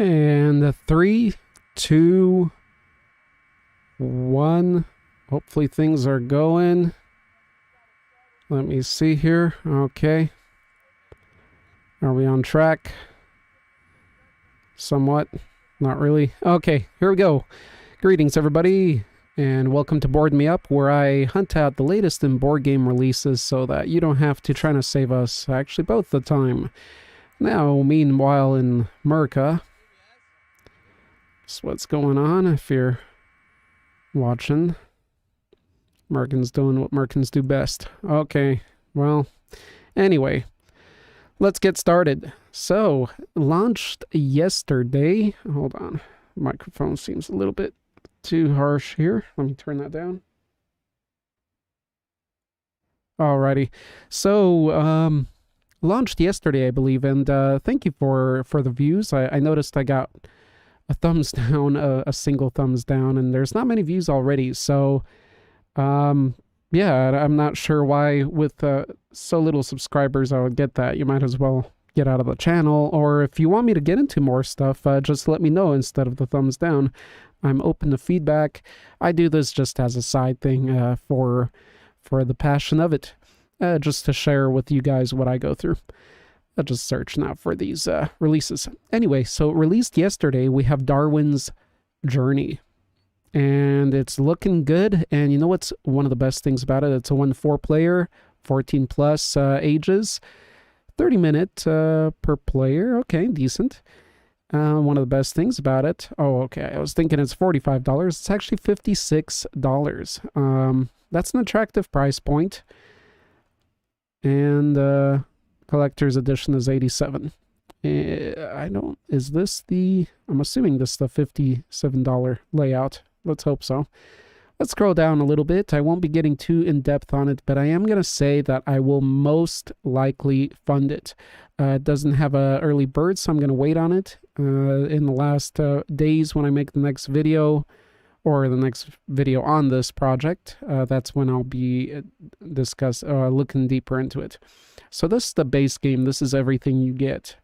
And 3, 2, 1. Hopefully things are going. Let me see here. Okay. Are we on track? Somewhat. Not really. Okay, here we go. Greetings, everybody, and welcome to Board Me Up, where I hunt out the latest in board game releases so that you don't have to try to save us, actually both the time. Now, meanwhile, in America, that's what's going on if you're watching. Americans doing what Americans do best. Okay, well, anyway, let's get started. So, launched yesterday. Hold on. Microphone seems a little bit too harsh here. Let me turn that down. Alrighty. So, launched yesterday, I believe, and thank you for the views. I noticed I got a thumbs down, a single thumbs down, and there's not many views already. So, yeah, I'm not sure why with so little subscribers I would get that. You might as well get out of the channel, or if you want me to get into more stuff, just let me know instead of the thumbs down. I'm open to feedback. I do this just as a side thing for the passion of it, just to share with you guys what I go through. I'll just search now for these releases. Anyway, so released yesterday, we have Darwin's Journey. And it's looking good. And you know what's one of the best things about it? It's a 1-4 player, 14 plus ages, 30-minute per player. Okay, decent. One of the best things about it. Oh, okay. I was thinking it's $45. It's actually $56. That's an attractive price point. And collector's edition is $87. I'm assuming this is the $57 layout. Let's hope so. Let's scroll down a little bit. I won't be getting too in-depth on it, but I am going to say that I will most likely fund it. It doesn't have a early bird, so I'm going to wait on it. In the last days when I make the next video, or the next video on this project, that's when I'll be looking deeper into it. So this is the base game. This is everything you get.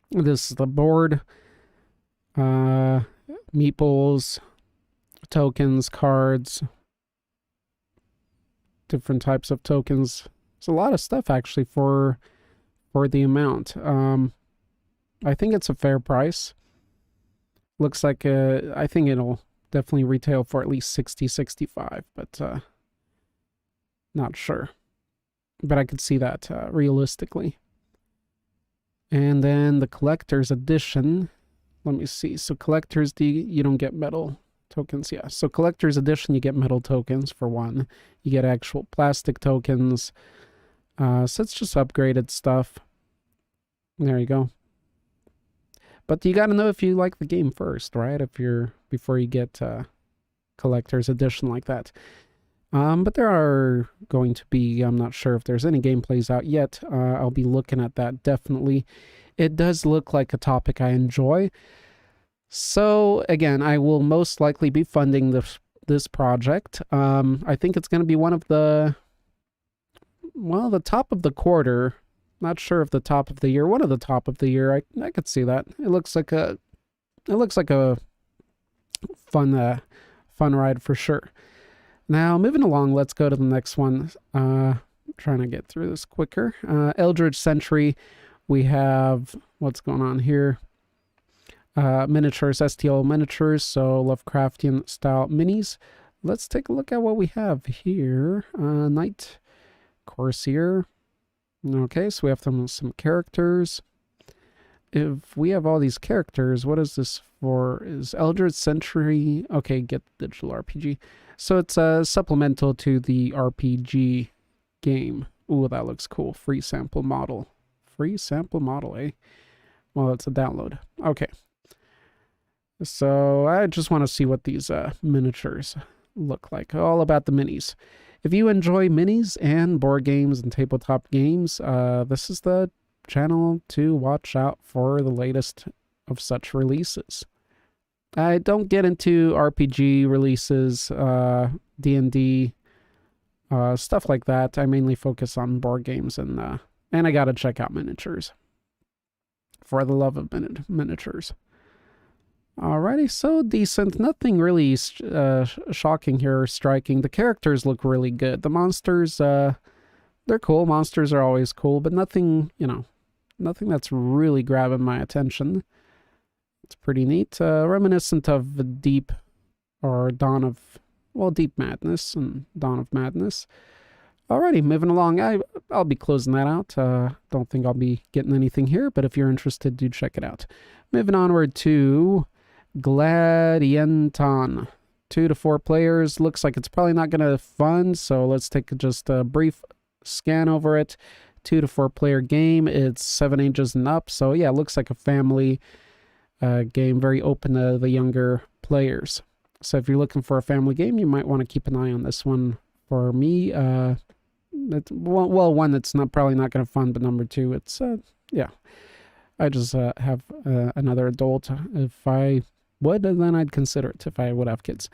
This is the board, meeples, tokens, cards, different types of tokens. It's a lot of stuff actually for the amount. I think it's a fair price. Looks like I think it'll definitely retail for at least 60, 65, but not sure. But I could see that realistically. And then the collector's edition. Let me see. So collector's you don't get metal tokens. Yeah. So collector's edition, you get metal tokens for one. You get actual plastic tokens. So it's just upgraded stuff. There you go. But you got to know if you like the game first, right? Before you get collector's edition like that. But there are going to be, I'm not sure if there's any gameplays out yet. I'll be looking at that definitely. It does look like a topic I enjoy. So again, I will most likely be funding this project. I think it's going to be one of the top of the quarter. Not sure if the top of the year. One of the top of the year. I could see that. It looks like a fun ride for sure. Now, moving along, let's go to the next one. Trying to get through this quicker. Eldritch Century. We have, what's going on here? Miniatures, STL miniatures, so Lovecraftian style minis. Let's take a look at what we have here. Knight Corsair. Okay, so we have some characters. If we have all these characters, what is this for? Is Eldritch Century? Okay, get the digital RPG. So it's supplemental to the RPG game. Ooh, that looks cool. Free sample model. Free sample model, eh? Well, it's a download. Okay. So I just want to see what these miniatures look like. All about the minis. If you enjoy minis and board games and tabletop games, this is the channel to watch out for the latest of such releases. I don't get into RPG releases, D&D, stuff like that. I mainly focus on board games, and I gotta check out miniatures. For the love of miniatures. Alrighty, so decent. Nothing really shocking here or striking. The characters look really good. The monsters, they're cool. Monsters are always cool, but nothing, you know, nothing that's really grabbing my attention. It's pretty neat. Reminiscent of Deep or Dawn of, well, Deep Madness and Dawn of Madness. Alrighty, moving along. I'll be closing that out. Don't think I'll be getting anything here, but if you're interested, do check it out. Moving onward to Gadianton. 2 to 4 players. Looks like it's probably not going to fund, so let's take just a brief scan over it. 2 to 4 player game. It's 7 ages and up, so yeah, it looks like a family game, very open to the younger players. So if you're looking for a family game, you might want to keep an eye on this one. For me, well, one, it's probably not going to fund, but number 2, it's yeah, I just have another adult. If I would, then I'd consider it if I would have kids.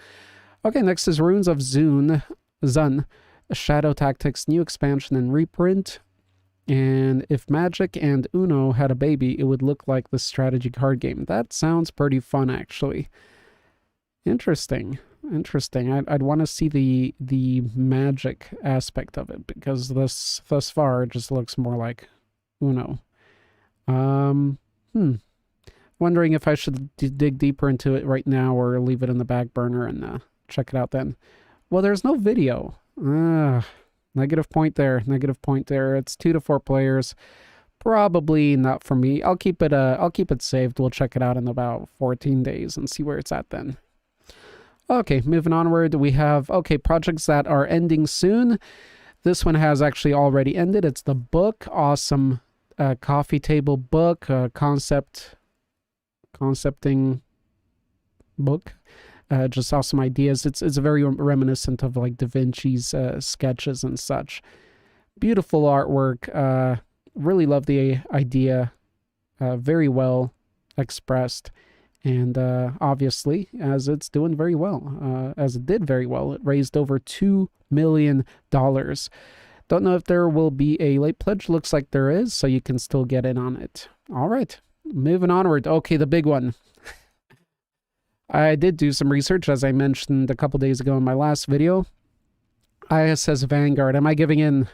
Okay, next is Runes of Zun, Shadow Tactics, new expansion and reprint. And if Magic and Uno had a baby, it would look like the strategy card game. That sounds pretty fun, actually. Interesting. I'd want to see the Magic aspect of it, because thus far it just looks more like Uno. Wondering if I should dig deeper into it right now or leave it in the back burner and check it out then. Well, there's no video. Negative point there. It's 2 to 4 players. Probably not for me. I'll keep it saved. We'll check it out in about 14 days and see where it's at then. Okay, moving onward, we have, projects that are ending soon. This one has actually already ended. It's the book. Awesome coffee table book, concepting book. Just awesome ideas. It's very reminiscent of like Da Vinci's sketches and such. Beautiful artwork. Really love the idea. Very well expressed. And obviously, as it's doing very well, as it did very well, it raised over $2 million. Don't know if there will be a late pledge. Looks like there is, so you can still get in on it. All right, moving onward. Okay, the big one. I did do some research, as I mentioned a couple days ago in my last video. ISS Vanguard. Am I giving in?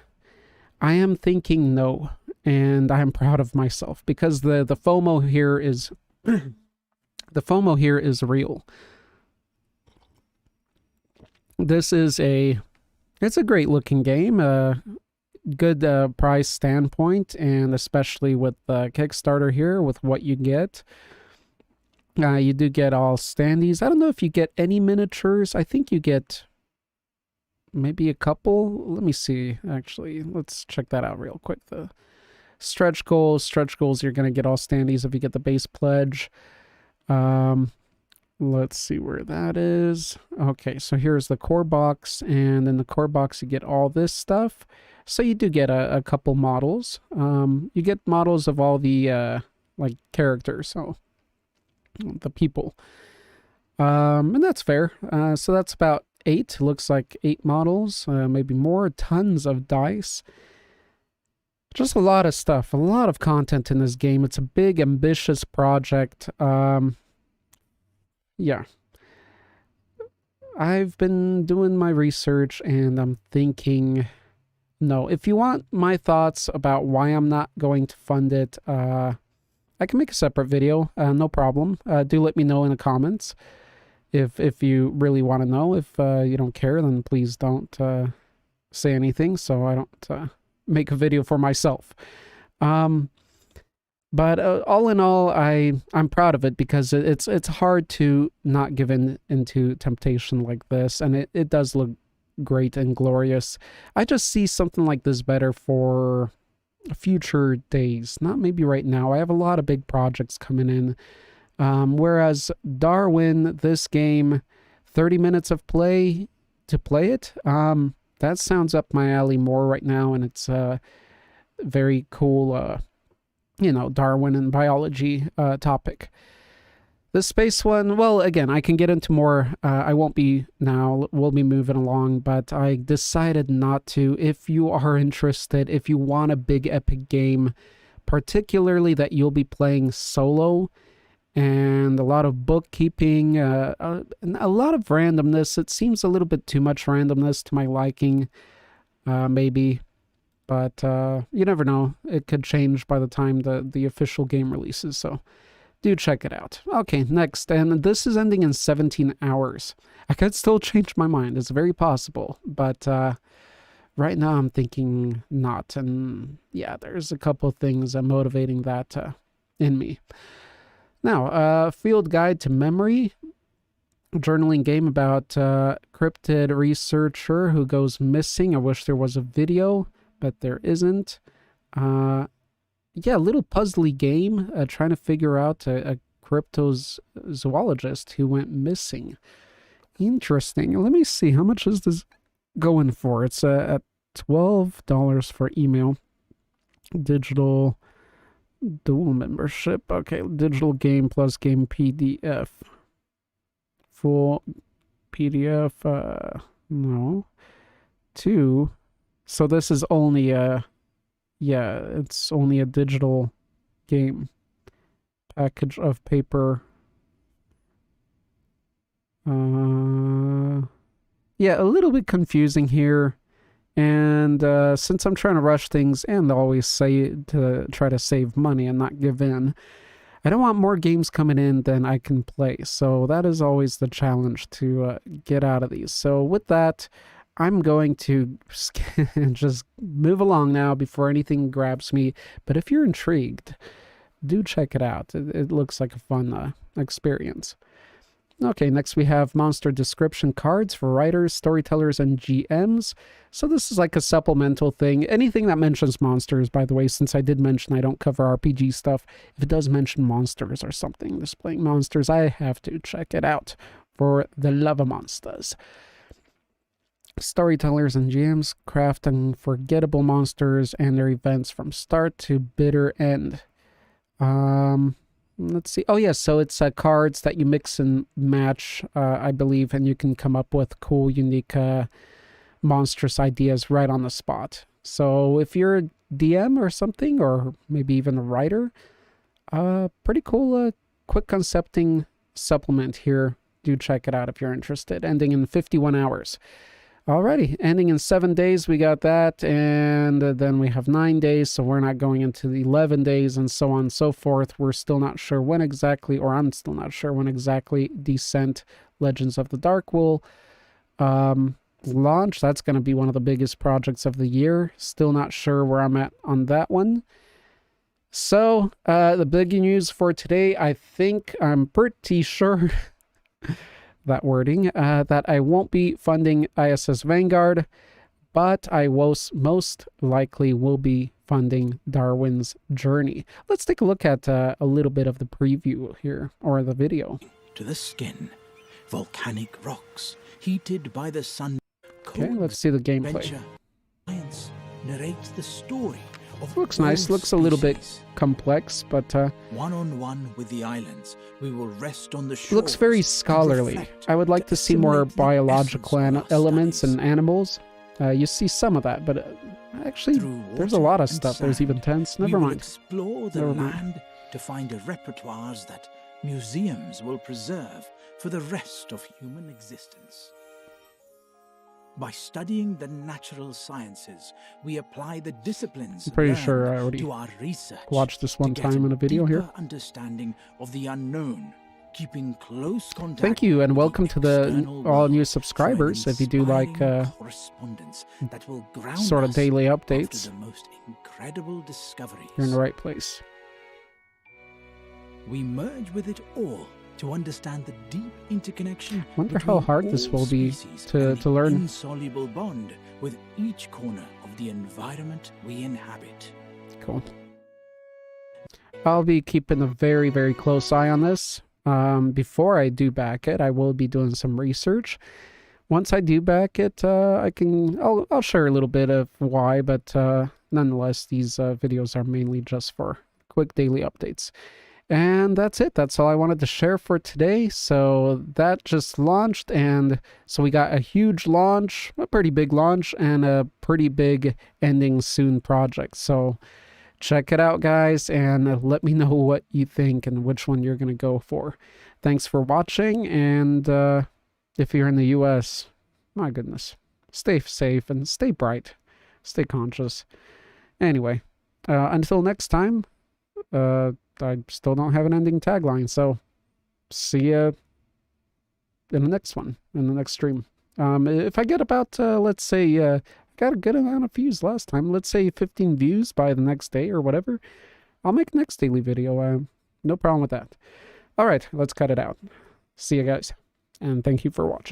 I am thinking no, and I am proud of myself, because the FOMO here is the FOMO here is real. This is it's a great looking game, good price standpoint, and especially with Kickstarter here, with what you get. You do get all standees. I don't know if you get any miniatures. I think you get maybe a couple. Let me see, actually. Let's check that out real quick. The stretch goals, you're going to get all standees if you get the base pledge. Let's see where that is. Okay, so here's the core box, and in the core box you get all this stuff. So you do get a couple models. You get models of all the like characters, so the people. And that's fair. So that's about 8. Looks like 8 models, maybe more. Tons of dice. Just a lot of stuff, a lot of content in this game. It's a big, ambitious project. Yeah. I've been doing my research, and I'm thinking, no. If you want my thoughts about why I'm not going to fund it, I can make a separate video, no problem. Do let me know in the comments if you really want to know. If you don't care, then please don't say anything, so I don't make a video for myself. But all in all, I'm proud of it, because it's hard to not give in into temptation like this, and it does look great and glorious. I just see something like this better for future days, not maybe right now. I have a lot of big projects coming in. Whereas Darwin, this game, 30 minutes of play to play it, that sounds up my alley more right now, and it's very cool, you know, Darwin and biology topic. The space one, well, again, I can get into more. I won't be now. We'll be moving along, but I decided not to. If you are interested, if you want a big epic game, particularly that you'll be playing solo, and a lot of bookkeeping, and a lot of randomness. It seems a little bit too much randomness to my liking, maybe. But you never know. It could change by the time the official game releases, so do check it out. Okay, next, and this is ending in 17 hours. I could still change my mind. It's very possible, but right now I'm thinking not. And yeah, there's a couple things motivating that in me. Now, Field Guide to Memory, a journaling game about cryptid researcher who goes missing. I wish there was a video, but there isn't. Yeah, a little puzzly game, trying to figure out a cryptozoologist who went missing. Interesting. Let me see, how much is this going for? It's at $12 for email. Digital dual membership. Okay, digital game plus game PDF. Full PDF, no. 2. So this is only yeah, it's only a digital game. Package of paper. Yeah, a little bit confusing here. And since I'm trying to rush things and always say to try to save money and not give in, I don't want more games coming in than I can play. So that is always the challenge, to get out of these. So with that, I'm going to just move along now before anything grabs me. But if you're intrigued, do check it out. It looks like a fun experience. Okay, next we have monster description cards for writers, storytellers, and GMs. So this is like a supplemental thing. Anything that mentions monsters, by the way, since I did mention I don't cover RPG stuff, if it does mention monsters or something, displaying monsters, I have to check it out for the love of monsters. Storytellers and GMs craft unforgettable monsters and their events from start to bitter end. Let's see. Oh, yes. So it's cards that you mix and match, I believe, and you can come up with cool, unique, monstrous ideas right on the spot. So if you're a DM or something, or maybe even a writer, pretty cool, quick concepting supplement here. Do check it out if you're interested. Ending in 51 hours. Alrighty, ending in 7 days, we got that, and then we have 9 days, so we're not going into the 11 days, and so on and so forth. We're still not sure when exactly, or I'm still not sure when exactly, Descent Legends of the Dark will launch. That's going to be one of the biggest projects of the year. Still not sure where I'm at on that one. So, the big news for today, I think, I'm pretty sure... that wording, that I won't be funding ISS Vanguard, but I most likely will be funding Darwin's Journey. Let's take a look at a little bit of the preview here, or the video. To the skin, volcanic rocks, heated by the sun. Okay, let's see the gameplay. Science narrates the story of looks nice, looks a little bit complex, but one-on-one with the islands, we will rest on the shore. Looks very scholarly. I would like to see more biological elements and animals. You see some of that, but actually there's a lot of stuff. There's even tents. Never mind. Explore the land to find repertoires that museums will preserve for the rest of human existence. By studying the natural sciences, we apply the disciplines I'm pretty sure I already to our research. Watched this one time in a video here. Understanding of the unknown, keeping close contact. Thank you, and welcome to the all new subscribers. If you do like correspondence that will ground sort of daily updates, the most incredible discoveries. You're in the right place. We merge with it all to understand the deep interconnection. Wonder how hard this will be to learn. Insoluble bond with each corner of the environment we inhabit. Cool. I'll be keeping a very, very close eye on this. Before I do back it, I will be doing some research. Once I do back it, I'll share a little bit of why, but nonetheless, these videos are mainly just for quick daily updates. And that's it. That's all I wanted to share for today. So that just launched, and so we got a huge launch, a pretty big launch, and a pretty big ending soon project. So check it out, guys, and let me know what you think and which one you're going to go for. Thanks for watching, and if you're in the US, my goodness, stay safe and stay bright, stay conscious. Anyway, until next time, I still don't have an ending tagline, so see ya in the next one, in the next stream. If I get about, let's say, I got a good amount of views last time, let's say 15 views by the next day or whatever, I'll make next daily video. No problem with that. All right, let's cut it out. See you guys, and thank you for watching.